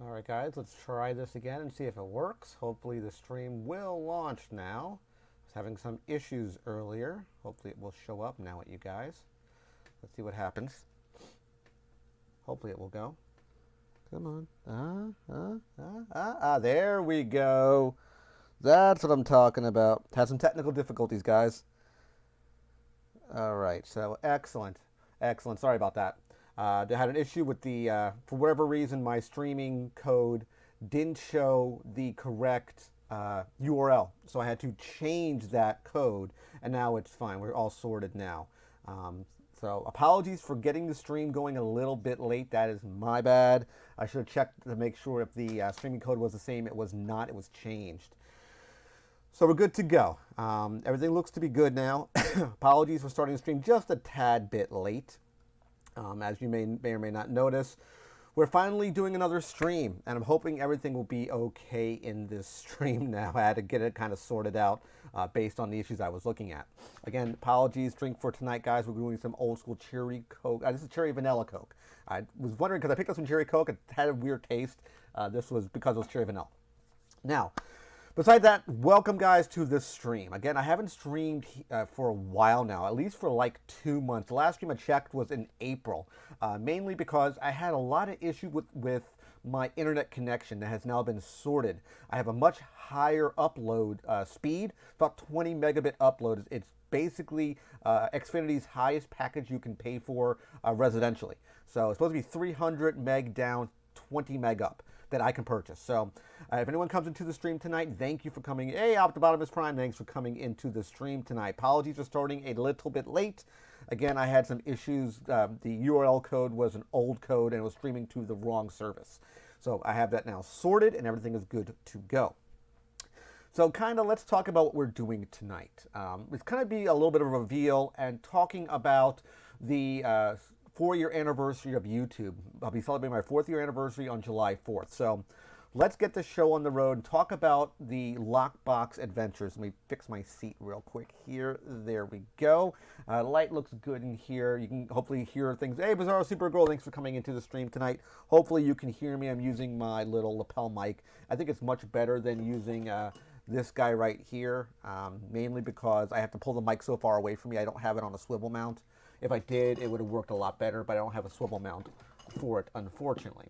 Alright guys, let's try this again and see if it works. Hopefully the stream will launch now. I was having some issues earlier. Hopefully it will show up now at you guys. Let's see what happens. Hopefully it will go. Come on. There we go. That's what I'm talking about. Had some technical difficulties, guys. Alright, so excellent. Excellent. Sorry about that. I had an issue with the, for whatever reason, my streaming code didn't show the correct URL. So I had to change that code, and now it's fine. We're all sorted now. So apologies for getting the stream going a little bit late. That is my bad. I should have checked to make sure if the streaming code was the same. It was not. It was changed. So we're good to go. Everything looks to be good now. Apologies for starting the stream just a tad bit late. As you may or may not notice, we're finally doing another stream, and I'm hoping everything will be okay in this stream now. I had to get it kind of sorted out based on the issues I was looking at. Again, apologies. Drink for tonight, guys. We're doing some old school cherry Coke. This is cherry vanilla Coke. I was wondering because I picked up some cherry Coke. It had a weird taste. This was because it was cherry vanilla. Now, besides that, welcome guys to this stream. Again, I haven't streamed for a while now, at least for like 2 months. The last stream I checked was in April, mainly because I had a lot of issue with my internet connection that has now been sorted. I have a much higher upload speed, about 20 megabit upload. It's basically Xfinity's highest package you can pay for residentially. So it's supposed to be 300 meg down, 20 meg up that I can purchase. So if anyone comes into the stream tonight, thank you for coming. Hey, out at the bottom is Prime. Thanks for coming into the stream tonight. Apologies for starting a little bit late. Again, I had some issues. The URL code was an old code and it was streaming to the wrong service. So I have that now sorted and everything is good to go. So kind of let's talk about what we're doing tonight. It's kind of be a little bit of a reveal and talking about the 4-year anniversary of YouTube. I'll be celebrating my 4th year anniversary on July 4th. So let's get the show on the road and talk about the LockBox Adventures. Let me fix my seat real quick here. There we go. Light looks good in here. You can hopefully hear things. Hey, Bizarro Supergirl, thanks for coming into the stream tonight. Hopefully you can hear me. I'm using my little lapel mic. I think it's much better than using this guy right here, mainly because I have to pull the mic so far away from me. I don't have it on a swivel mount. If I did, it would have worked a lot better, but I don't have a swivel mount for it, unfortunately.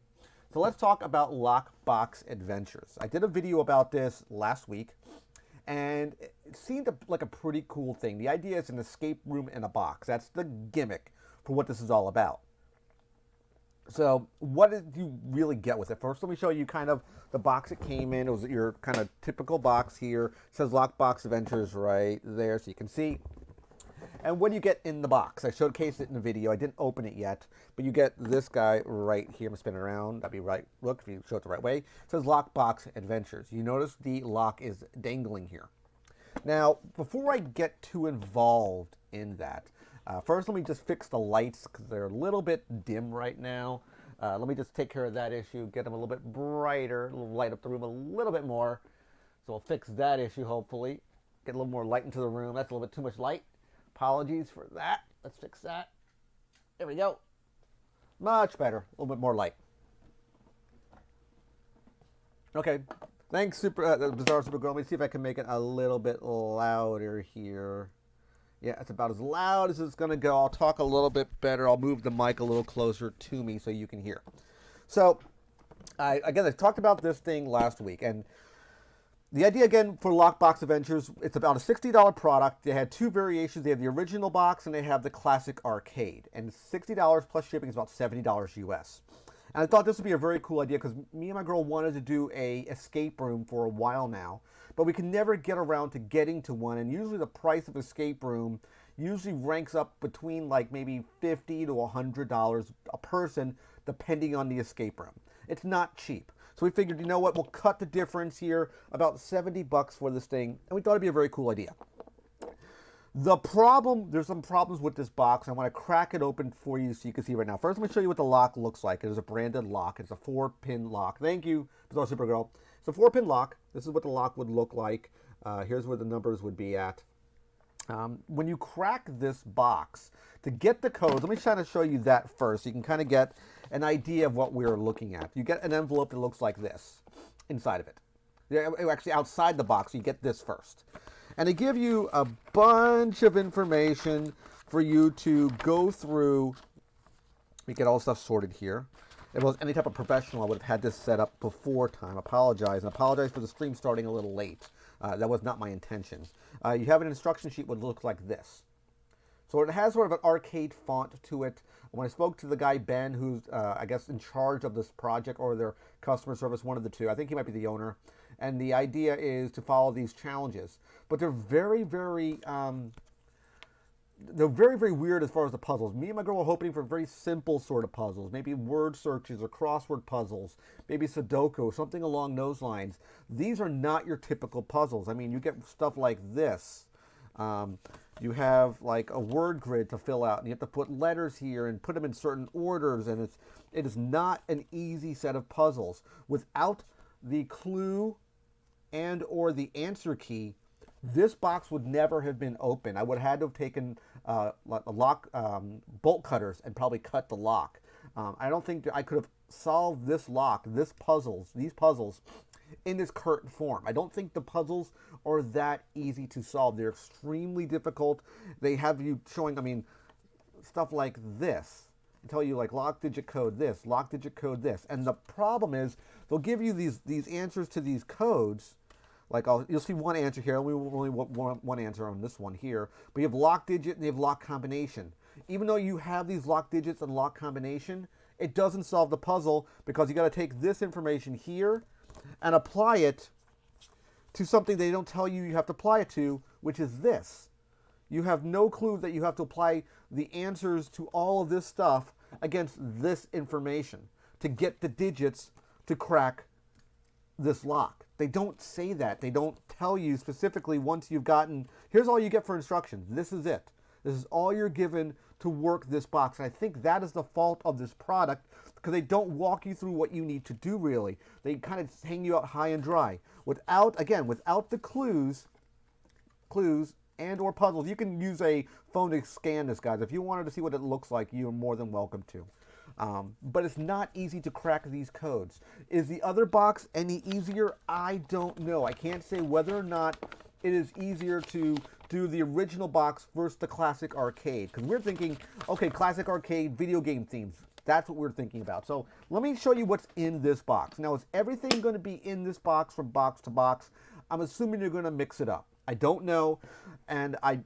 So let's talk about LockBox Adventures. I did a video about this last week, and it seemed like a pretty cool thing. The idea is an escape room in a box. That's the gimmick for what this is all about. So what did you really get with it? First, let me show you kind of the box it came in. It was your kind of typical box here. It says LockBox Adventures right there, so you can see. And what do you get in the box? I showcased it in the video. I didn't open it yet, but you get this guy right here. I'm going to spin it around. That'd be right. Look, if you show it the right way. It says LockBox Adventures. You notice the lock is dangling here. Now, before I get too involved in that, first let me just fix the lights because they're a little bit dim right now. Let me just take care of that issue, get them a little bit brighter, light up the room a little bit more. So we'll fix that issue, hopefully. Get a little more light into the room. That's a little bit too much light. Apologies for that. Let's fix that. There we go. Much better. A little bit more light. Okay. Thanks, Bizarre Supergirl. Let me see if I can make it a little bit louder here. Yeah, it's about as loud as it's going to go. I'll talk a little bit better. I'll move the mic a little closer to me so you can hear. So, again, I talked about this thing last week, and the idea, again, for LockBox Adventures, it's about a $60 product. They had 2 variations. They have the original box, and they have the classic arcade. And $60 plus shipping is about $70 US. And I thought this would be a very cool idea because me and my girl wanted to do a escape room for a while now, but we can never get around to getting to one. And usually the price of escape room usually ranks up between like maybe $50 to $100 a person, depending on the escape room. It's not cheap. So we figured, you know what, we'll cut the difference here, about 70 bucks for this thing, and we thought it'd be a very cool idea. The problem, there's some problems with this box. I want to crack it open for you so you can see right now. First, let me show you what the lock looks like. It is a branded lock. It's a 4-pin lock. Thank you, Bizarre Supergirl. It's a 4-pin lock. This is what the lock would look like. Here's where the numbers would be at. When you crack this box, to get the codes, let me try to show you that first so you can kind of get an idea of what we're looking at. You get an envelope that looks like this inside of it. Actually, outside the box, you get this first. And they give you a bunch of information for you to go through. We get all the stuff sorted here. If it was any type of professional, I would have had this set up before time. Apologize, and apologize for the stream starting a little late. That was not my intention. You have an instruction sheet would look like this. So it has sort of an arcade font to it. When I spoke to the guy, Ben, who's, I guess, in charge of this project or their customer service, one of the two, I think he might be the owner, and the idea is to follow these challenges. But they're very, very weird as far as the puzzles. Me and my girl were hoping for very simple sort of puzzles, maybe word searches or crossword puzzles, maybe Sudoku, something along those lines. These are not your typical puzzles. I mean, you get stuff like this. You have like a word grid to fill out, and you have to put letters here and put them in certain orders, and it is not an easy set of puzzles. Without the clue and or the answer key, this box would never have been open. I would have had to have taken bolt cutters and probably cut the lock. I don't think I could have solved this lock, these puzzles in this current form. I don't think the puzzles are that easy to solve. They're extremely difficult. They have you showing, I mean, stuff like this. They tell you like lock digit code this, lock digit code this. And the problem is they'll give you these answers to these codes. Like you'll see one answer here. We only want one answer on this one here. But you have lock digit and you have lock combination. Even though you have these lock digits and lock combination, it doesn't solve the puzzle because you got to take this information here and apply it to something they don't tell you have to apply it to, which is this. You have no clue that you have to apply the answers to all of this stuff against this information to get the digits to crack this lock. They don't say that. They don't tell you specifically once you've gotten, here's all you get for instructions. This is it. This is all you're given to work this box. And I think that is the fault of this product because they don't walk you through what you need to do really. They kind of hang you out high and dry. Without the clues and or puzzles. You can use a phone to scan this, guys. If you wanted to see what it looks like, you're more than welcome to. But it's not easy to crack these codes. Is the other box any easier? I don't know. I can't say whether or not it is easier to do the original box versus the classic arcade. Because we're thinking, okay, classic arcade video game themes. That's what we're thinking about. So let me show you what's in this box. Now, is everything going to be in this box from box to box? I'm assuming you're going to mix it up. I don't know, and I'm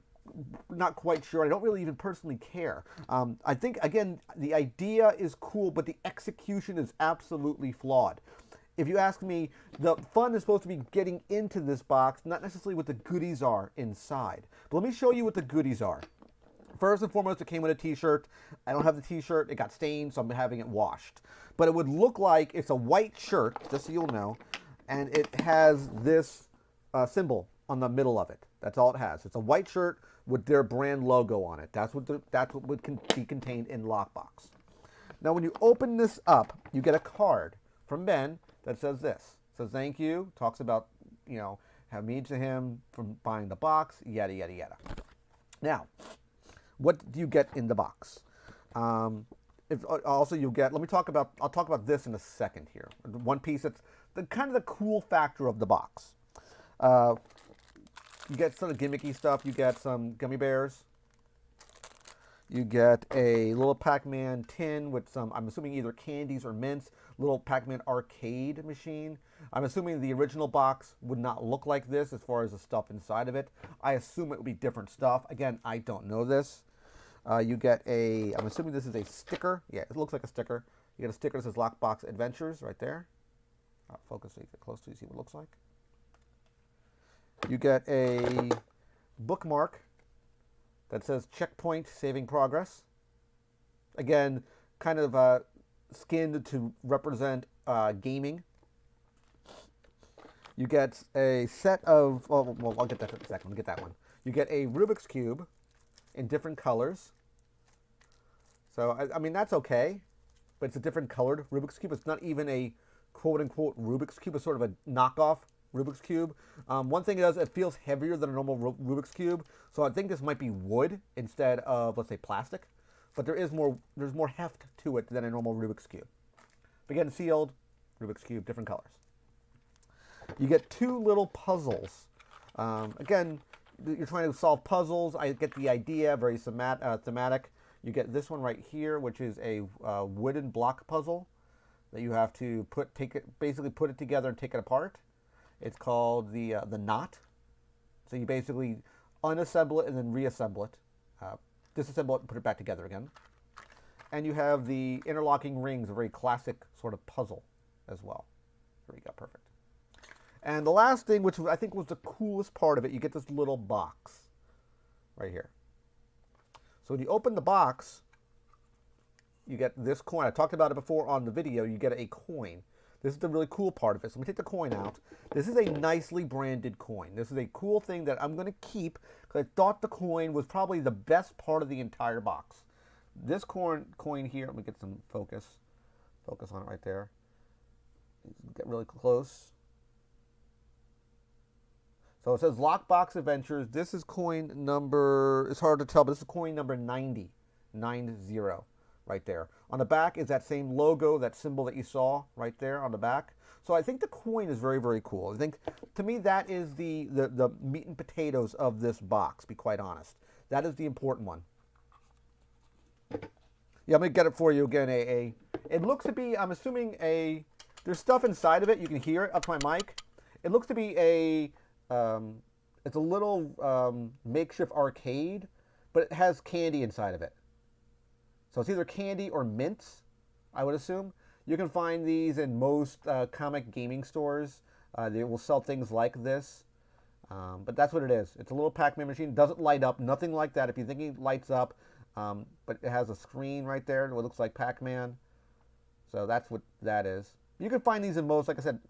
not quite sure. I don't really even personally care. I think, again, the idea is cool, but the execution is absolutely flawed. If you ask me, the fun is supposed to be getting into this box, not necessarily what the goodies are inside. But let me show you what the goodies are. First and foremost, it came with a t-shirt. I don't have the t-shirt. It got stained, so I'm having it washed. But it would look like it's a white shirt, just so you'll know, and it has this symbol on the middle of it. That's all it has. It's a white shirt with their brand logo on it. That's what would be contained in LockBox. Now, when you open this up, you get a card from Ben that says this. It says thank you. Talks about, you know, have me to him from buying the box. Yada yada yada. Now, what do you get in the box? Also you get. I'll talk about this in a second here. One piece that's the kind of the cool factor of the box. You get some gimmicky stuff. You get some gummy bears. You get a little Pac-Man tin with some, I'm assuming either candies or mints, little Pac-Man arcade machine. I'm assuming the original box would not look like this as far as the stuff inside of it. I assume it would be different stuff. Again, I don't know this. You get I'm assuming this is a sticker. Yeah, it looks like a sticker. You get a sticker that says LockBox Adventures right there. Focus so you get close to you see what it looks like. You get a bookmark that says checkpoint saving progress. Again, kind of skinned to represent gaming. You get a set of, well, I'll get that in a second. I'll get that one. You get a Rubik's Cube in different colors. So, I mean, that's okay, but it's a different colored Rubik's Cube. It's not even a quote-unquote Rubik's Cube. It's sort of a knockoff Rubik's Cube. One thing it does, it feels heavier than a normal Rubik's Cube. So I think this might be wood instead of, let's say, plastic. But there's more heft to it than a normal Rubik's Cube. Again, sealed, Rubik's Cube, different colors. You get 2 little puzzles. Again, you're trying to solve puzzles. I get the idea, very thematic. You get this one right here, which is a wooden block puzzle that you have to basically put it together and take it apart. It's called the knot. So you basically unassemble it and then reassemble it, disassemble it and put it back together again. And you have the interlocking rings, a very classic sort of puzzle as well. There we go, perfect. And the last thing, which I think was the coolest part of it, you get this little box right here. So when you open the box, you get this coin. I talked about it before on the video. You get a coin. This is the really cool part of it. So let me take the coin out. This is a nicely branded coin. This is a cool thing that I'm going to keep because I thought the coin was probably the best part of the entire box. This coin here, let me get some focus on it right there. Get really close. So it says LockBox Adventures. This is coin number, it's hard to tell, but this is coin number 90, 90, right there. On the back is that same logo, that symbol that you saw right there on the back. So I think the coin is very, very cool. I think, to me, that is the meat and potatoes of this box, to be quite honest. That is the important one. Yeah, I'm going to get it for you again. It looks to be, I'm assuming there's stuff inside of it. You can hear it up to my mic. It looks to be it's a little makeshift arcade, but it has candy inside of it. So it's either candy or mints, I would assume. You can find these in most comic gaming stores. They will sell things like this. But that's what it is. It's a little Pac-Man machine. It doesn't light up, nothing like that. If you think it lights up, but it has a screen right there, what looks like Pac-Man. So that's what that is. You can find these in most, like I said,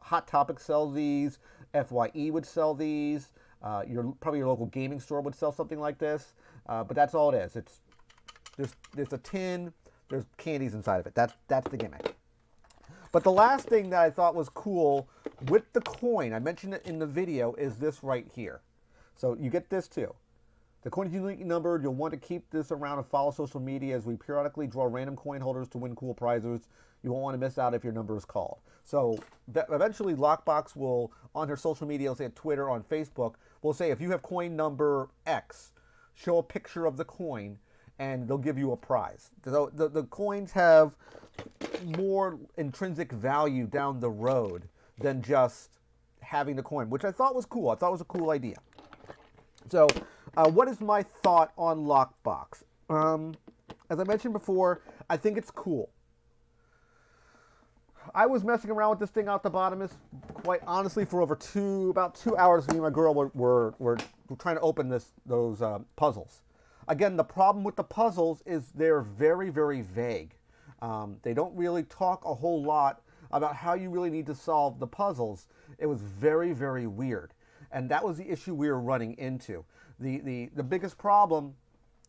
Hot Topic sells these. FYE would sell these. Probably your local gaming store would sell something like this. But that's all it is. There's a tin. There's candies inside of it. That's the gimmick. But the last thing that I thought was cool with the coin, I mentioned it in the video, is this right here. So you get this too. The coin is uniquely numbered. You'll want to keep this around and follow social media as we periodically draw random coin holders to win cool prizes. You won't want to miss out if your number is called. So eventually LockBox will, on their social media, let's say Twitter, on Facebook, will say if you have coin number X, show a picture of the coin and they'll give you a prize. So the coins have more intrinsic value down the road than just having the coin, which I thought was cool. I thought it was a cool idea. So what is my thought on LockBox? As I mentioned before, I think it's cool. I was messing around with this thing out the bottom, quite honestly, for over about 2 hours. Me and my girl were trying to open those puzzles. Again, the problem with the puzzles is they're very, very vague. They don't really talk a whole lot about how you really need to solve the puzzles. It was very, very weird. And that was the issue we were running into. The biggest problem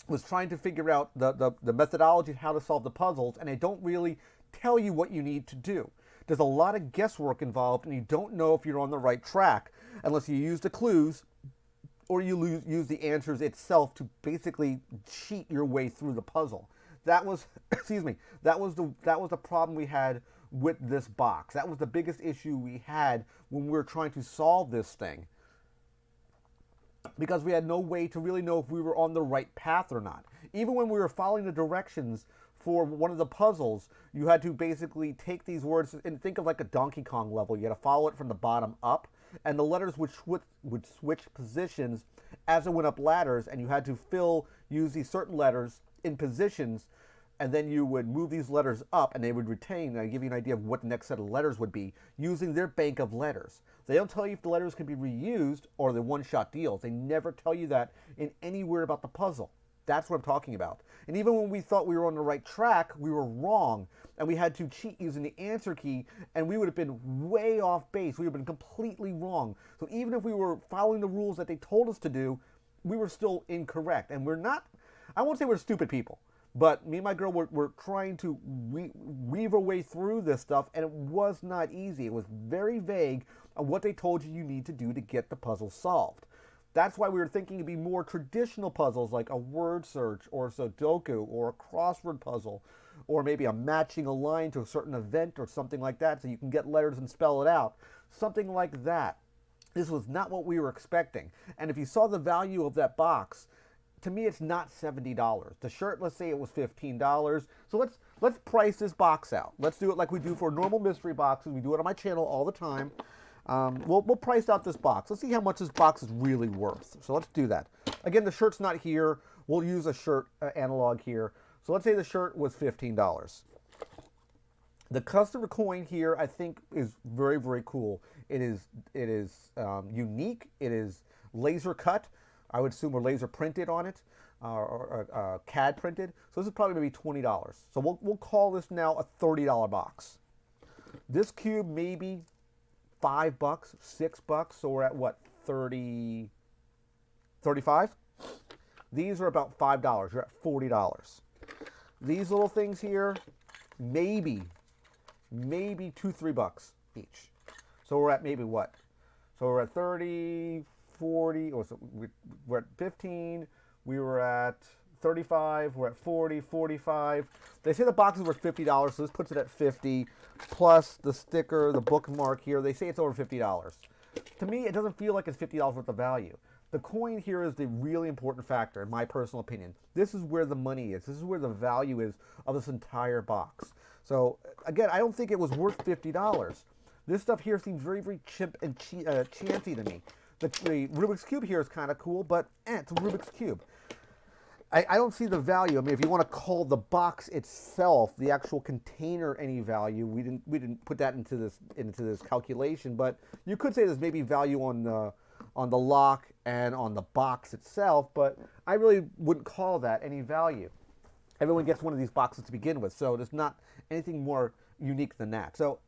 was trying to figure out the methodology of how to solve the puzzles, and they don't really tell you what you need to do. There's a lot of guesswork involved, and you don't know if you're on the right track unless you use the clues or you use the answers itself to basically cheat your way through the puzzle. That was, excuse me, that was the problem we had with this box. That was the biggest issue we had when we were trying to solve this thing, because we had no way to really know if we were on the right path or not. Even when we were following the directions for one of the puzzles, you had to basically take these words and think of like a Donkey Kong level. You had to follow it from the bottom up, and the letters would switch positions as it went up ladders, and you had to use these certain letters in positions, and then you would move these letters up, and they would retain, and give you an idea of what the next set of letters would be, using their bank of letters. They don't tell you if the letters can be reused or they're one-shot deals. They never tell you that in anywhere about the puzzle. That's what I'm talking about. And even when we thought we were on the right track, we were wrong. And we had to cheat using the answer key, and we would have been way off base. We would have been completely wrong. So even if we were following the rules that they told us to do, we were still incorrect. And we're not, I won't say we're stupid people, but me and my girl were trying to weave our way through this stuff, and it was not easy. It was very vague, on what they told you need to do to get the puzzle solved. That's why we were thinking it'd be more traditional puzzles like a word search or Sudoku or a crossword puzzle, or maybe a matching a line to a certain event or something like that so you can get letters and spell it out. Something like that. This was not what we were expecting. And if you saw the value of that box, to me it's not $70. The shirt, let's say it was $15. So let's price this box out. Let's do it like we do for normal mystery boxes. We do it on my channel all the time. We'll price out this box. Let's see how much this box is really worth. So let's do that. Again, the shirt's not here. We'll use a shirt analog here. So let's say the shirt was $15. The customer coin here, I think, is very, very cool. It is unique. It is laser cut. I would assume we're laser printed on it, or CAD printed. So this is probably going to be $20. So we'll call this now a $30 box. This cube maybe $5, $6. So we're at what, 30, 35? These are about $5. You're at $40. These little things here, maybe $2, $3 each. So we're at maybe what? So we're at 30, 40, or so we're at 15, we were at 35, we're at 40, 45. They say the boxes were $50, so this puts it at 50, plus the sticker, the bookmark here. They say it's over $50. To me, it doesn't feel like it's $50 worth of value. The coin here is the really important factor, in my personal opinion. This is where the money is. This is where the value is of this entire box. So, again, I don't think it was worth $50. This stuff here seems very, very chimp and chancy to me. The Rubik's Cube here is kind of cool, but it's a Rubik's Cube. I don't see the value. I mean, if you want to call the box itself, the actual container, any value, we didn't put that into this calculation. But you could say there's maybe value on the lock and on the box itself, but I really wouldn't call that any value. Everyone gets one of these boxes to begin with, so there's not anything more unique than that. So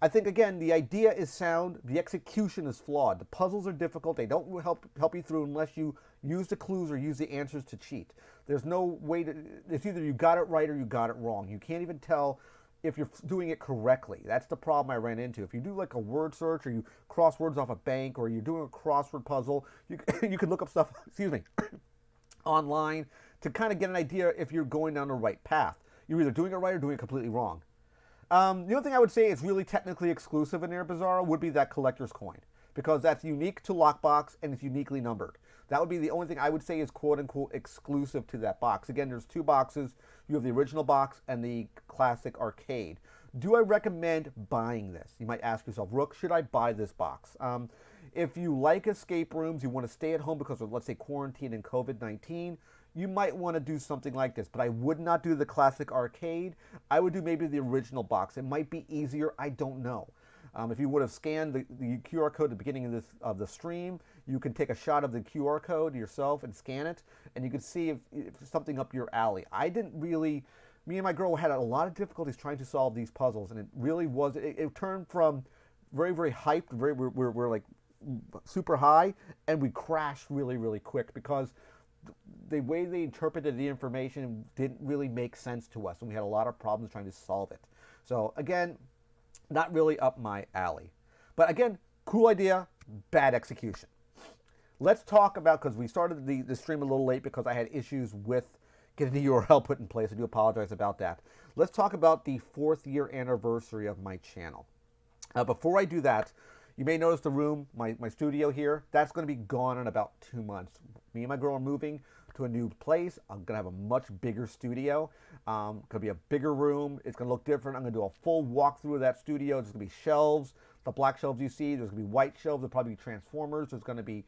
I think, again, the idea is sound. The execution is flawed. The puzzles are difficult. They don't help you through unless you use the clues or use the answers to cheat. There's no way to, it's either you got it right or you got it wrong. You can't even tell if you're doing it correctly. That's the problem I ran into. If you do like a word search or you cross words off a bank or you're doing a crossword puzzle, you can look up stuff, excuse me, online to kind of get an idea if you're going down the right path. You're either doing it right or doing it completely wrong. The only thing I would say is really technically exclusive in Air Bizarro would be that collector's coin, because that's unique to LockBox and it's uniquely numbered. That would be the only thing I would say is quote-unquote exclusive to that box. Again, there's two boxes. You have the original box and the classic arcade. Do I recommend buying this? You might ask yourself, Rook, should I buy this box? If you like escape rooms, you want to stay at home because of, let's say, quarantine and COVID-19, you might want to do something like this, but I would not do the classic arcade. I would do maybe the original box. It might be easier. I don't know. If you would have scanned the QR code at the beginning of the stream, you can take a shot of the QR code yourself and scan it, and you can see if something up your alley. I didn't really, me and my girl had a lot of difficulties trying to solve these puzzles, and it really was, it turned from very, very hyped, we're like super high, and we crashed really, really quick because the way they interpreted the information didn't really make sense to us, and we had a lot of problems trying to solve it. So again, not really up my alley. But again, cool idea, bad execution. Let's talk about, because we started the stream a little late because I had issues with getting the URL put in place. I do apologize about that. Let's talk about the 4th year anniversary of my channel. Before I do that, you may notice the room, my studio here, that's going to be gone in about 2 months. Me and my girl are moving to a new place. I'm going to have a much bigger studio. Going to be a bigger room. It's going to look different. I'm going to do a full walkthrough of that studio. There's going to be shelves, the black shelves you see. There's going to be white shelves. There'll probably be Transformers. There's going to be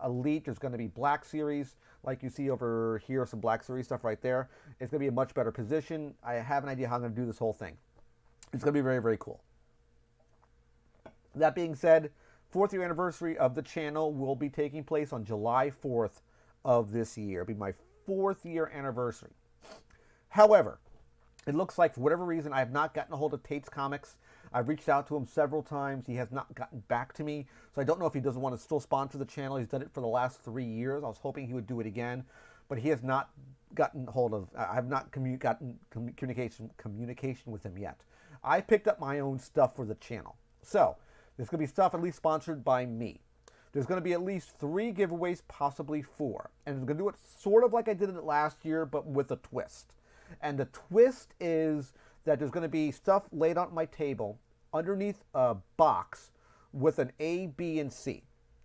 Elite. There's going to be Black Series, like you see over here, some Black Series stuff right there. It's going to be a much better position. I have an idea how I'm going to do this whole thing. It's going to be very, very cool. That being said, 4th year anniversary of the channel will be taking place on July 4th of this year. It'll be my 4th year anniversary. However, it looks like for whatever reason I have not gotten a hold of Tate's Comics. I've reached out to him several times. He has not gotten back to me. So I don't know if he doesn't want to still sponsor the channel. He's done it for the last 3 years. I was hoping he would do it again, but he has not gotten hold of, I have not gotten communication with him yet. I picked up my own stuff for the channel. So There's going to be stuff at least sponsored by me. There's going to be at least 3 giveaways, possibly 4. And I'm going to do it sort of like I did it last year, but with a twist. And the twist is that there's going to be stuff laid on my table underneath a box with an A, B, and C.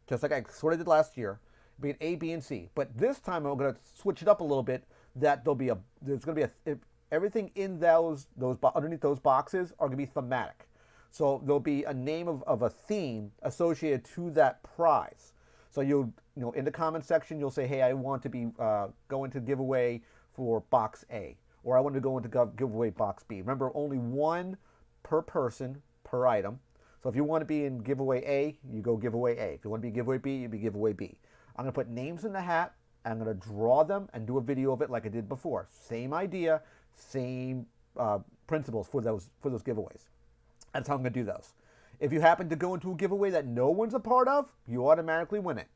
Just like I sort of did last year. It'll be an A, B, and C. But this time I'm going to switch it up a little bit. That there's going to be everything in those underneath those boxes are going to be thematic. So there'll be a name of a theme associated to that prize. So you know, in the comment section, you'll say, hey, I want to be going to giveaway for box A, or I want to go into giveaway box B. Remember, only 1 per person per item. So if you want to be in giveaway A, you go giveaway A. If you want to be giveaway B, you be giveaway B. I'm going to put names in the hat. I'm going to draw them and do a video of it like I did before. Same idea, same principles for those giveaways. That's how I'm going to do those. If you happen to go into a giveaway that no one's a part of, you automatically win it.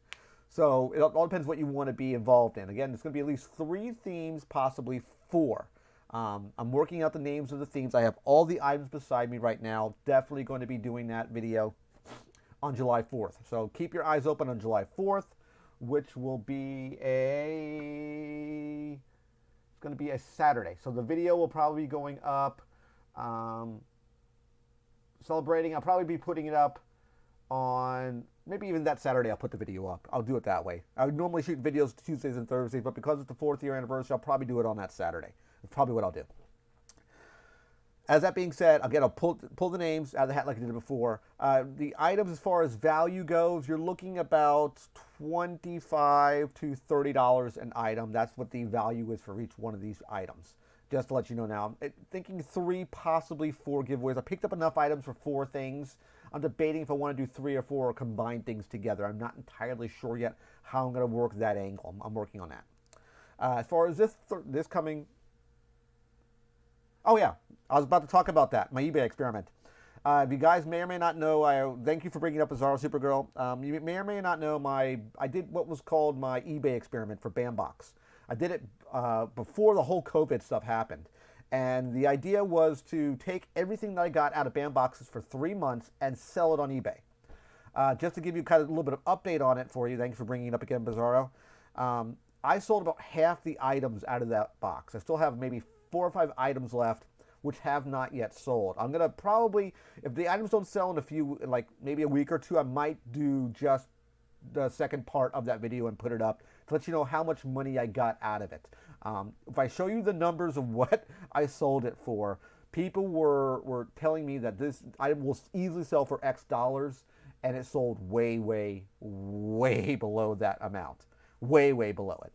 So it all depends what you want to be involved in. Again, it's going to be at least 3 themes, possibly 4. I'm working out the names of the themes. I have all the items beside me right now. Definitely going to be doing that video on July 4th. So keep your eyes open on July 4th, which will be it's going to be a Saturday. So the video will probably be going up celebrating. I'll probably be putting it up on maybe even that Saturday. I'll put the video up. I'll do it that way. I would normally shoot videos Tuesdays and Thursdays, but because it's the 4th year anniversary, I'll probably do it on that Saturday. That's probably what I'll do. As that being said, again, I'll pull the names out of the hat like I did before. The items, as far as value goes, you're looking about $25 to $30 an item. That's what the value is for each one of these items. Just to let you know now, I'm thinking 3, possibly 4 giveaways. I picked up enough items for 4 things. I'm debating if I want to do 3 or 4 or combine things together. I'm not entirely sure yet how I'm going to work that angle. I'm working on that. As far as this coming... Oh yeah, I was about to talk about that, my eBay experiment. If you guys may or may not know, thank you for bringing up Azaro Supergirl. You may or may not know I did what was called my eBay experiment for Bambox. I did it before the whole COVID stuff happened. And the idea was to take everything that I got out of Bamboxes for 3 months and sell it on eBay. Just to give you kind of a little bit of update on it for you, thank you for bringing it up again, Bizarro. I sold about half the items out of that box. I still have maybe 4 or 5 items left which have not yet sold. I'm going to probably, if the items don't sell in a few, like maybe a week or 2, I might do just the second part of that video and put it up to let you know how much money I got out of it. If I show you the numbers of what I sold it for, people were telling me that this item will easily sell for X dollars, and it sold way, way, way below that amount. Way, way below it.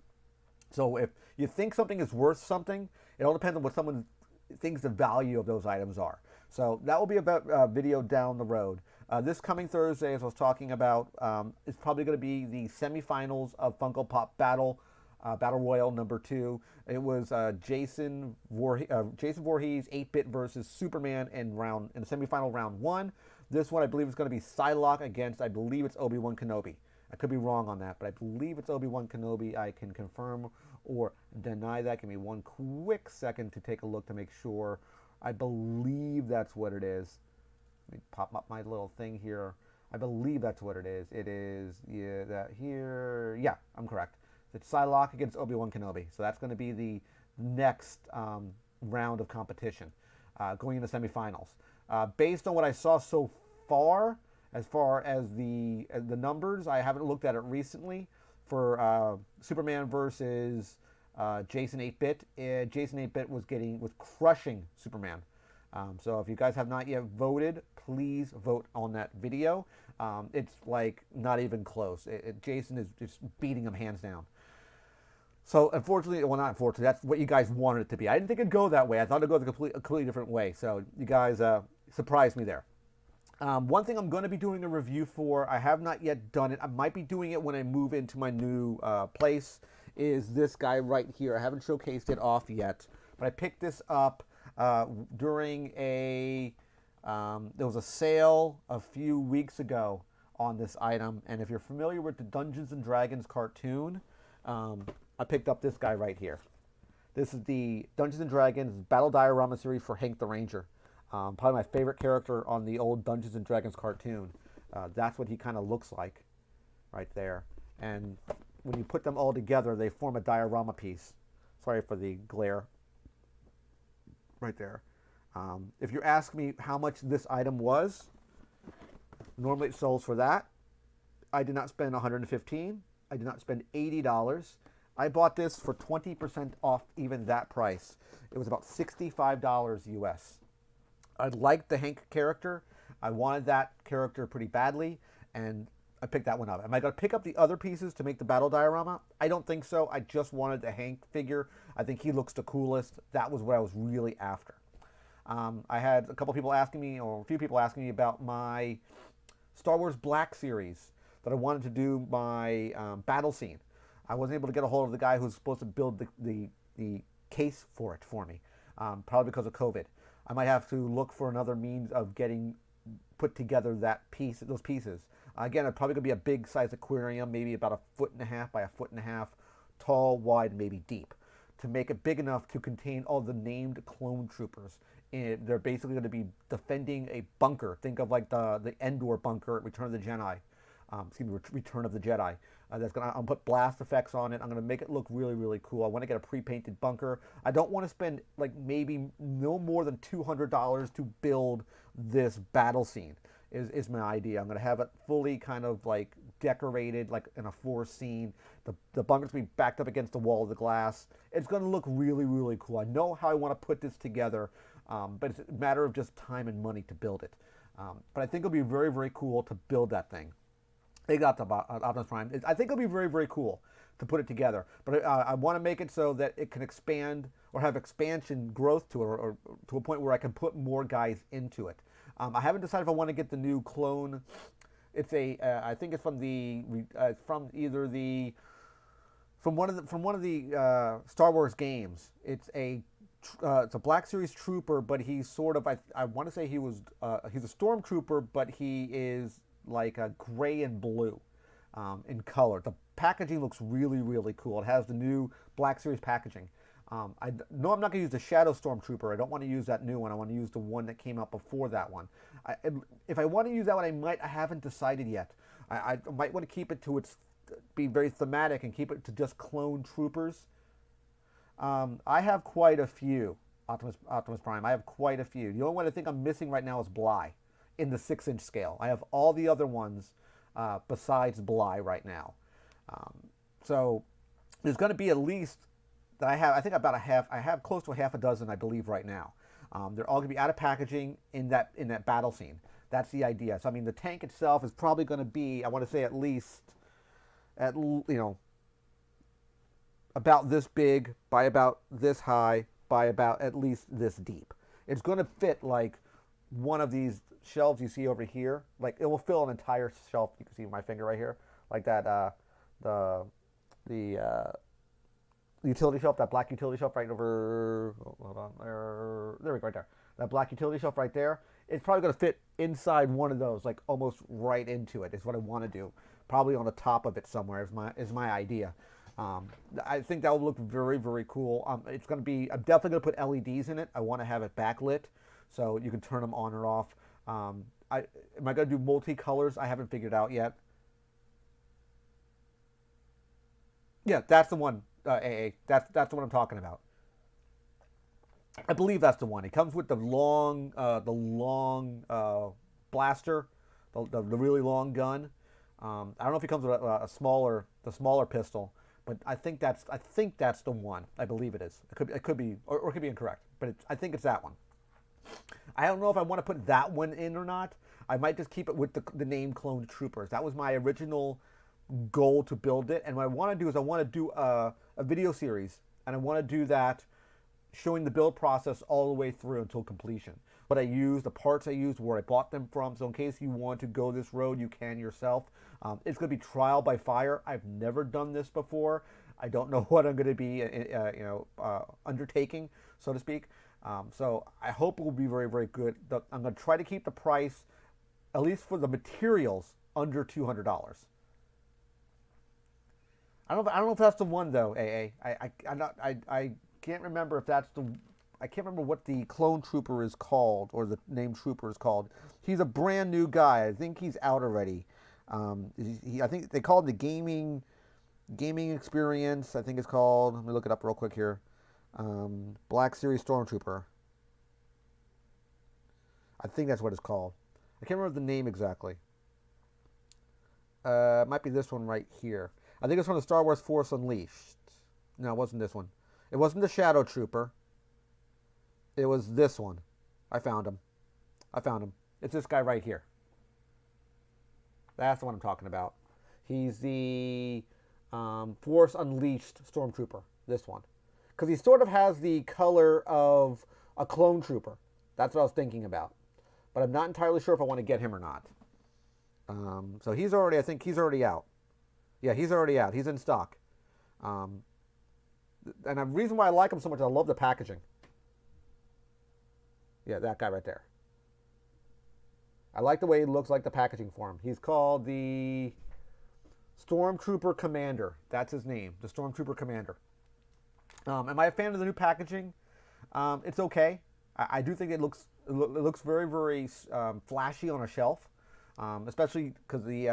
So if you think something is worth something, it all depends on what someone thinks the value of those items are. So that will be a video down the road. This coming Thursday, as I was talking about, is probably going to be the semifinals of Funko Pop Battle Royale number 2. It was Jason Voorhees 8-bit versus Superman in the semifinal round 1. This one I believe is going to be Psylocke against, I believe it's Obi-Wan Kenobi. I could be wrong on that, but I believe it's Obi-Wan Kenobi. I can confirm or deny that. Give me one quick second to take a look to make sure. I believe that's what it is. Let me pop up my little thing here. I believe that's what it is. It is, yeah, that here. Yeah, I'm correct. It's Psylocke against Obi-Wan Kenobi. So that's going to be the next round of competition going into semifinals. Based on what I saw so far as the numbers, I haven't looked at it recently, for Superman versus Jason 8-bit. Jason 8-bit was crushing Superman. So if you guys have not yet voted, please vote on that video. It's like not even close. Jason is just beating him hands down. So unfortunately, well, not unfortunately, that's what you guys wanted it to be. I didn't think it'd go that way. I thought it'd go a completely different way. So you guys surprised me there. One thing I'm going to be doing a review for, I have not yet done it. I might be doing it when I move into my new place, is this guy right here. I haven't showcased it off yet, but I picked this up during there was a sale a few weeks ago on this item. And if you're familiar with the Dungeons and Dragons cartoon, I picked up this guy right here. This is the Dungeons and Dragons Battle Diorama series for Hank the Ranger. Probably my favorite character on the old Dungeons and Dragons cartoon. That's what he kind of looks like right there. And when you put them all together, they form a diorama piece. Sorry for the glare right there. If you ask me how much this item was, normally it sells for that. I did not spend $115. I did not spend $80. I bought this for 20% off even that price. It was about $65 US. I liked the Hank character. I wanted that character pretty badly, and I picked that one up. Am I going to pick up the other pieces to make the battle diorama? I don't think so. I just wanted the Hank figure. I think he looks the coolest. That was what I was really after. I had a couple people asking me, or a few people asking me about my Star Wars Black series that I wanted to do my battle scene. I wasn't able to get a hold of the guy who was supposed to build the case for it for me, probably because of COVID. I might have to look for another means of getting put together those pieces. Again, it's probably going to be a big size aquarium, maybe about 1.5 feet by 1.5 feet tall, wide, maybe deep, to make it big enough to contain all the named clone troopers. And they're basically going to be defending a bunker. Think of like the Endor bunker at Return of the Jedi. Return of the Jedi. That's gonna. I'll put blast effects on it. I'm gonna make it look really, really cool. I want to get a pre-painted bunker. I don't want to spend like maybe no more than $200 to build this battle scene. Is my idea. I'm gonna have it fully kind of like decorated, like in a forest scene. The bunker's gonna be backed up against the wall of the glass. It's gonna look really, really cool. I know how I want to put this together, but it's a matter of just time and money to build it. But I think it'll be very, very cool to build that thing. They got the Optimus Prime. I think it'll be very, very cool to put it together. But I want to make it so that it can expand or have expansion growth to it, or to a point where I can put more guys into it. I haven't decided if I want to get the new clone. It's I think it's from one of the Star Wars games. It's a Black Series trooper, but he's sort of I want to say he's a stormtrooper, but he is like a gray and blue in color. The packaging looks really, really cool. It has the new Black Series packaging. I know I'm not going to use the Shadow Stormtrooper. I don't want to use that new one. I want to use the one that came out before that one. If I want to use that one, I haven't decided yet. I might want to keep it to be very thematic and keep it to just clone troopers. I have quite a few Optimus Prime. I have quite a few. The only one I think I'm missing right now is Bly in the 6-inch scale. I have all the other ones besides Bly right now. So there's going to be at least that I have. I think about I have close to half a dozen, I believe, right now. They're all going to be out of packaging in that battle scene. That's the idea. So I mean, the tank itself is probably going to be, I want to say, at least about this big by about this high by about at least this deep. It's going to fit like one of these shelves you see over here. Like it will fill an entire shelf. You can see my finger right here, like that. The utility shelf, that black utility shelf right over. Hold on, there we go, right there. That black utility shelf right there. It's probably going to fit inside one of those, like almost right into it. Is what I want to do. Probably on the top of it somewhere is my idea. I think that will look very, very cool. It's going to be. I'm definitely going to put LEDs in it. I want to have it backlit, so you can turn them on or off. Am I going to do multicolors? I haven't figured out yet. Yeah, that's the one. AA. That's the one I'm talking about. I believe that's the one. It comes with the long blaster, the really long gun. I don't know if it comes with the smaller pistol, but I think that's the one. I believe it is. It could be, or it could be incorrect, but I think it's that one. I don't know if I want to put that one in or not. I might just keep it with the name Clone Troopers. That was my original goal to build it, and what I want to do is I want to do a video series, and I want to do that showing the build process all the way through until completion. What I use, the parts I used, where I bought them from, so in case you want to go this road, you can yourself. It's going to be trial by fire. I've never done this before. I don't know what I'm going to be undertaking, so to speak. So I hope it will be very, very good. I'm going to try to keep the price, at least for the materials, under $200. I don't know if that's the one though, AA. I can't remember if that's the. I can't remember what the clone trooper is called, or the name trooper is called. He's a brand new guy. I think he's out already. I think they call it the gaming experience. I think it's called. Let me look it up real quick here. Black Series Stormtrooper. I think that's what it's called. I can't remember the name exactly. It might be this one right here. I think it's from the Star Wars Force Unleashed. No, it wasn't this one. It wasn't the Shadow Trooper. It was this one. I found him. It's this guy right here. That's the one I'm talking about. He's the Force Unleashed Stormtrooper. This one. Because he sort of has the color of a clone trooper. That's what I was thinking about. But I'm not entirely sure if I want to get him or not. So he's already, I think he's already out. Yeah, he's already out. He's in stock. And the reason why I like him so much is I love the packaging. Yeah, that guy right there. I like the way he looks, like the packaging for him. He's called the Stormtrooper Commander. That's his name, the Stormtrooper Commander. Am I a fan of the new packaging? It's okay. I do think it looks very, very flashy on a shelf, especially because the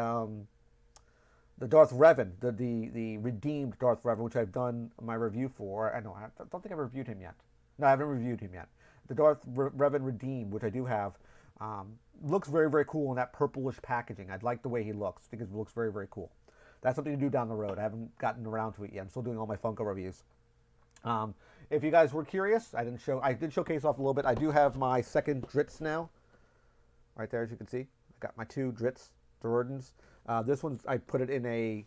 Darth Revan, the redeemed Darth Revan, which I've done my review for. I don't think I've reviewed him yet. No, I haven't reviewed him yet. The Darth Revan redeemed, which I do have, looks very, very cool in that purplish packaging. I like the way he looks. I think it looks very, very cool. That's something to do down the road. I haven't gotten around to it yet. I'm still doing all my Funko reviews. If you guys were curious, I did showcase off a little bit. I do have my second Dritz now. Right there, as you can see. I got my two Dritz, Dururdans. This one's, I put it in a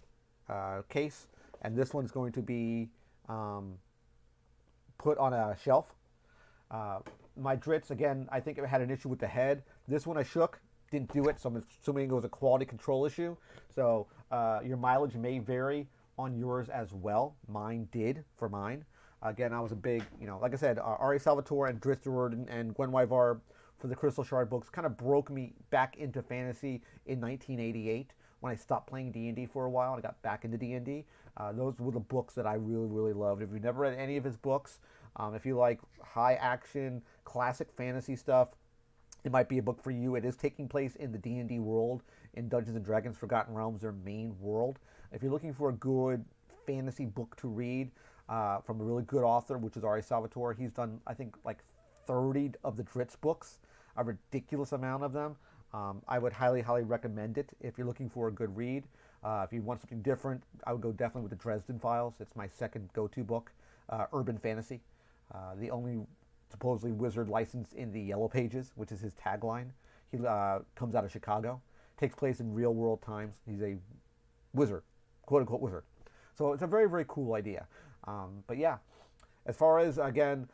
case, and this one's going to be put on a shelf. My Dritz, again, I think it had an issue with the head. This one I shook, didn't do it, so I'm assuming it was a quality control issue. So your mileage may vary on yours as well. Mine did for mine. Again, I was a big, like I said, Ari Salvatore and Dritz Dururdan and Gwen Wyvar for the Crystal Shard books kind of broke me back into fantasy in 1988 when I stopped playing D&D for a while and I got back into D&D. Those were the books that I really, really loved. If you've never read any of his books, if you like high action, classic fantasy stuff, it might be a book for you. It is taking place in the D&D world, in Dungeons & Dragons Forgotten Realms, their main world. If you're looking for a good fantasy book to read from a really good author, which is Ari Salvatore, he's done, I think, like 30 of the Dritz books, a ridiculous amount of them. I would highly, highly recommend it if you're looking for a good read. If you want something different, I would go definitely with the Dresden Files. It's my second go-to book. Urban fantasy. The only supposedly wizard licensed in the Yellow Pages, which is his tagline. He comes out of Chicago. Takes place in real-world times. He's a wizard, quote-unquote wizard. So it's a very, very cool idea. But yeah, as far as, again,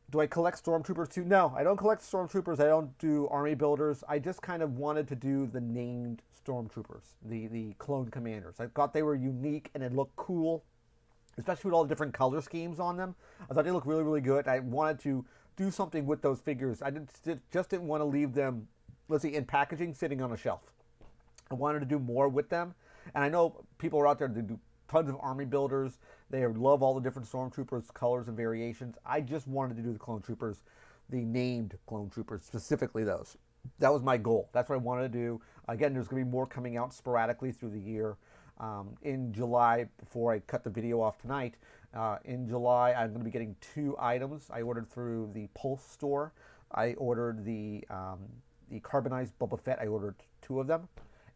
do I collect Stormtroopers too? No, I don't collect Stormtroopers. I don't do army builders. I just kind of wanted to do the named Stormtroopers, the clone commanders. I thought they were unique and it looked cool, especially with all the different color schemes on them. I thought they looked really, really good. I wanted to do something with those figures. I just didn't want to leave them, let's see, in packaging, sitting on a shelf. I wanted to do more with them. And I know people are out there that do tons of army builders. They love all the different Stormtroopers, colors and variations. I just wanted to do the clone troopers, the named clone troopers, specifically those. That was my goal. That's what I wanted to do. Again, there's going to be more coming out sporadically through the year. In July, before I cut the video off tonight, in July, I'm going to be getting 2 items. I ordered through the Pulse store. I ordered the carbonized Boba Fett. I ordered 2 of them.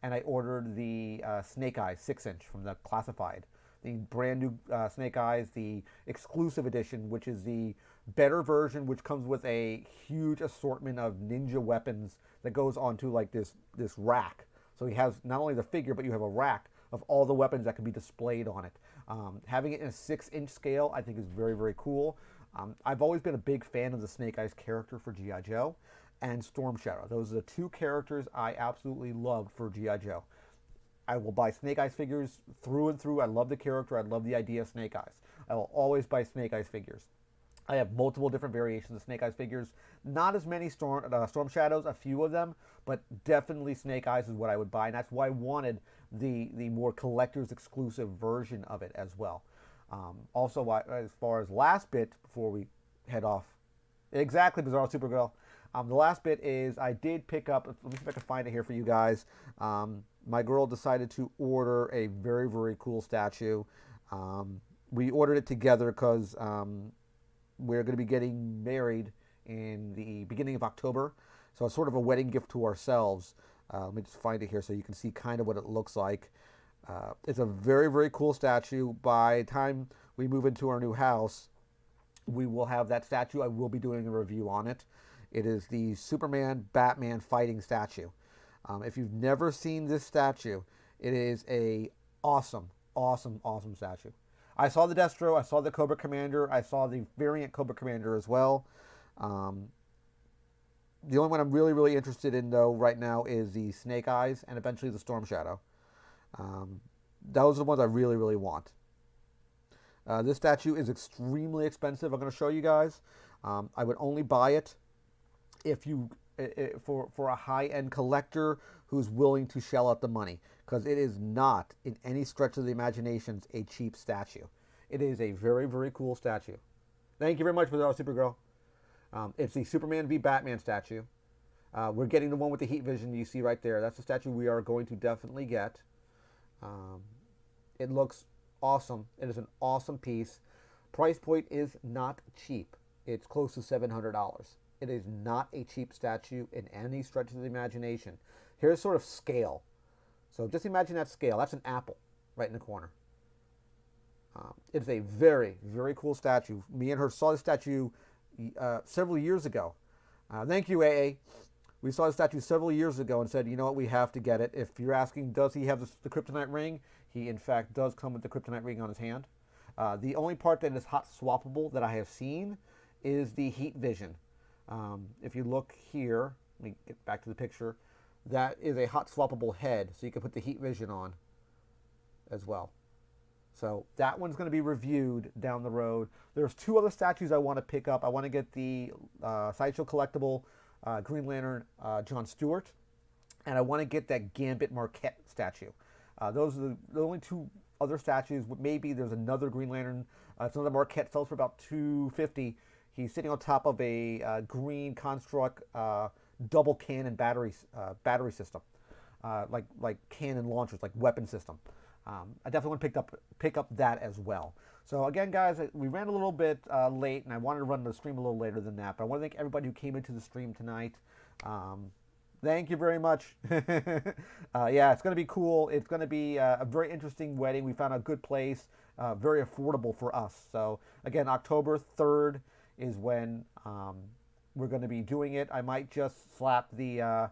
And I ordered the Snake Eyes 6-inch from the Classified. The brand new Snake Eyes, the exclusive edition, which is the better version, which comes with a huge assortment of ninja weapons that goes onto like this rack. So he has not only the figure, but you have a rack of all the weapons that can be displayed on it. Having it in a 6-inch scale, I think is very, very cool. I've always been a big fan of the Snake Eyes character for G.I. Joe and Storm Shadow. Those are the 2 characters I absolutely loved for G.I. Joe. I will buy Snake Eyes figures through and through. I love the character. I love the idea of Snake Eyes. I will always buy Snake Eyes figures. I have multiple different variations of Snake Eyes figures. Not as many Storm Shadows, a few of them, but definitely Snake Eyes is what I would buy, and that's why I wanted the more collector's exclusive version of it as well. Also, as far as last bit before we head off, exactly, Bizarro Supergirl. The last bit is I did pick up. Let me see if I can find it here for you guys. My girl decided to order a very, very cool statue. We ordered it together because we're going to be getting married in the beginning of October. So it's sort of a wedding gift to ourselves. Let me just find it here so you can see kind of what it looks like. It's a very, very cool statue. By the time we move into our new house, we will have that statue. I will be doing a review on it. It is the Superman Batman fighting statue. If you've never seen this statue, it is a awesome, awesome, awesome statue. I saw the Destro, I saw the Cobra Commander, I saw the variant Cobra Commander as well. The only one I'm really, really interested in, though, right now is the Snake Eyes and eventually the Storm Shadow. Those are the ones I really, really want. This statue is extremely expensive. I'm going to show you guys. I would only buy it if you for a high-end collector who's willing to shell out the money, because it is not, in any stretch of the imagination, a cheap statue. It is a very, very cool statue. Thank you very much for that, Supergirl. It's the Superman v Batman statue. We're getting the one with the heat vision you see right there. That's the statue we are going to definitely get. It looks awesome. It is an awesome piece. Price point is not cheap. It's close to $700. It is not a cheap statue in any stretch of the imagination. Here's sort of scale. So just imagine that scale. That's an apple right in the corner. It's a very, very cool statue. Me and her saw the statue several years ago. Thank you, AA. We saw the statue several years ago and said, you know what, we have to get it. If you're asking, does he have the kryptonite ring? He, in fact, does come with the kryptonite ring on his hand. The only part that is hot swappable that I have seen is the heat vision. If you look here, let me get back to the picture, that is a hot swappable head, so you can put the heat vision on as well. So that one's going to be reviewed down the road. There's two other statues I want to pick up. I want to get the Sideshow Collectible Green Lantern John Stewart, and I want to get that Gambit Marquette statue. Those are the only two other statues. Maybe there's another Green Lantern. It's another Marquette, sells for about $250. He's sitting on top of a green construct double cannon battery system, like cannon launchers, like weapon system. I definitely want to pick up that as well. So again, guys, we ran a little bit late, and I wanted to run the stream a little later than that. But I want to thank everybody who came into the stream tonight. Thank you very much. Yeah, it's going to be cool. It's going to be a very interesting wedding. We found a good place, very affordable for us. So again, October 3rd is when we're going to be doing it. I might just slap the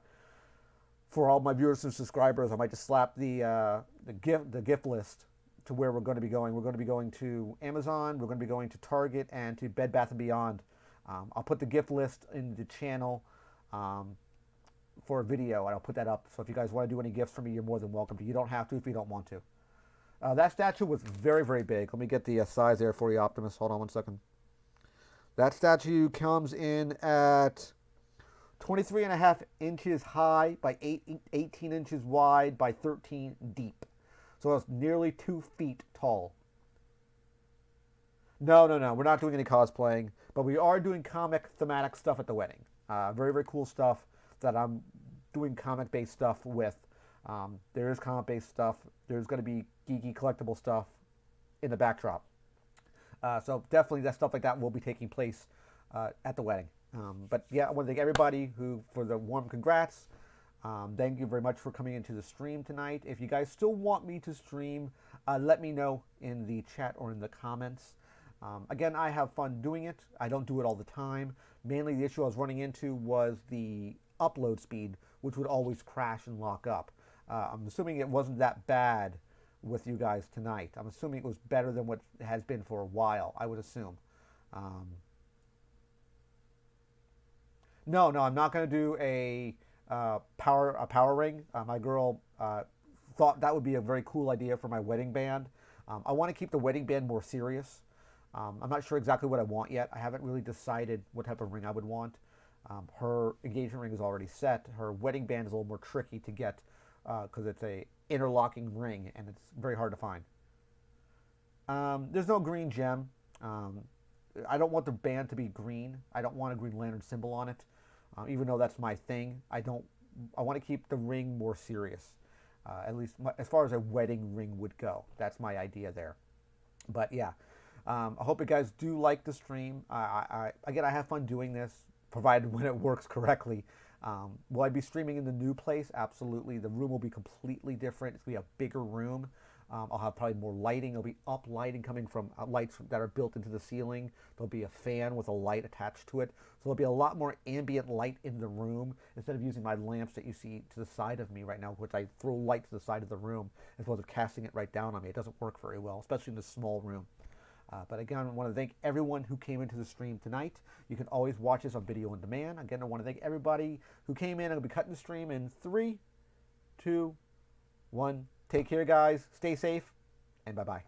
for all my viewers and subscribers, I might just slap the gift list to where we're going to be going. We're going to be going to Amazon. We're going to be going to Target and to Bed Bath & Beyond. I'll put the gift list in the channel for a video, and I'll put that up. So if you guys want to do any gifts for me, you're more than welcome to. You don't have to if you don't want to. That statue was very, very big. Let me get the size there for you, Optimus. Hold on one second. That statue comes in at 23.5 inches high by 18 inches wide by 13 deep. So it's nearly 2 feet tall. No. We're not doing any cosplaying, but we are doing comic thematic stuff at the wedding. Very, very cool stuff that I'm doing comic-based stuff with. There is comic-based stuff. There's going to be geeky collectible stuff in the backdrop. So definitely that stuff like that will be taking place at the wedding. But yeah, I want to thank everybody for the warm congrats. Thank you very much for coming into the stream tonight. If you guys still want me to stream, let me know in the chat or in the comments. Again, I have fun doing it. I don't do it all the time. Mainly the issue I was running into was the upload speed, which would always crash and lock up. I'm assuming it wasn't that bad with you guys tonight. I'm assuming it was better than what it has been for a while, I would assume. No, I'm not going to do a power ring. My girl thought that would be a very cool idea for my wedding band. I want to keep the wedding band more serious. I'm not sure exactly what I want yet. I haven't really decided what type of ring I would want. Her engagement ring is already set. Her wedding band is a little more tricky to get because it's a interlocking ring and it's very hard to find. There's no green gem. I don't want the band to be green. I don't want a Green Lantern symbol on it, even though that's my thing. I don't. I want to keep the ring more serious, at least as far as a wedding ring would go. That's my idea there. But yeah, I hope you guys do like the stream. Again, I have fun doing this, provided when it works correctly. Will I be streaming in the new place? Absolutely. The room will be completely different. It's going to be a bigger room. I'll have probably more lighting. There'll be up lighting coming from lights that are built into the ceiling. There'll be a fan with a light attached to it. So there'll be a lot more ambient light in the room instead of using my lamps that you see to the side of me right now, which I throw light to the side of the room as opposed to casting it right down on me. It doesn't work very well, especially in a small room. But again, I want to thank everyone who came into the stream tonight. You can always watch this on video on demand. Again, I want to thank everybody who came in. I'm going to be cutting the stream in 3, 2, 1. Take care, guys. Stay safe, and bye-bye.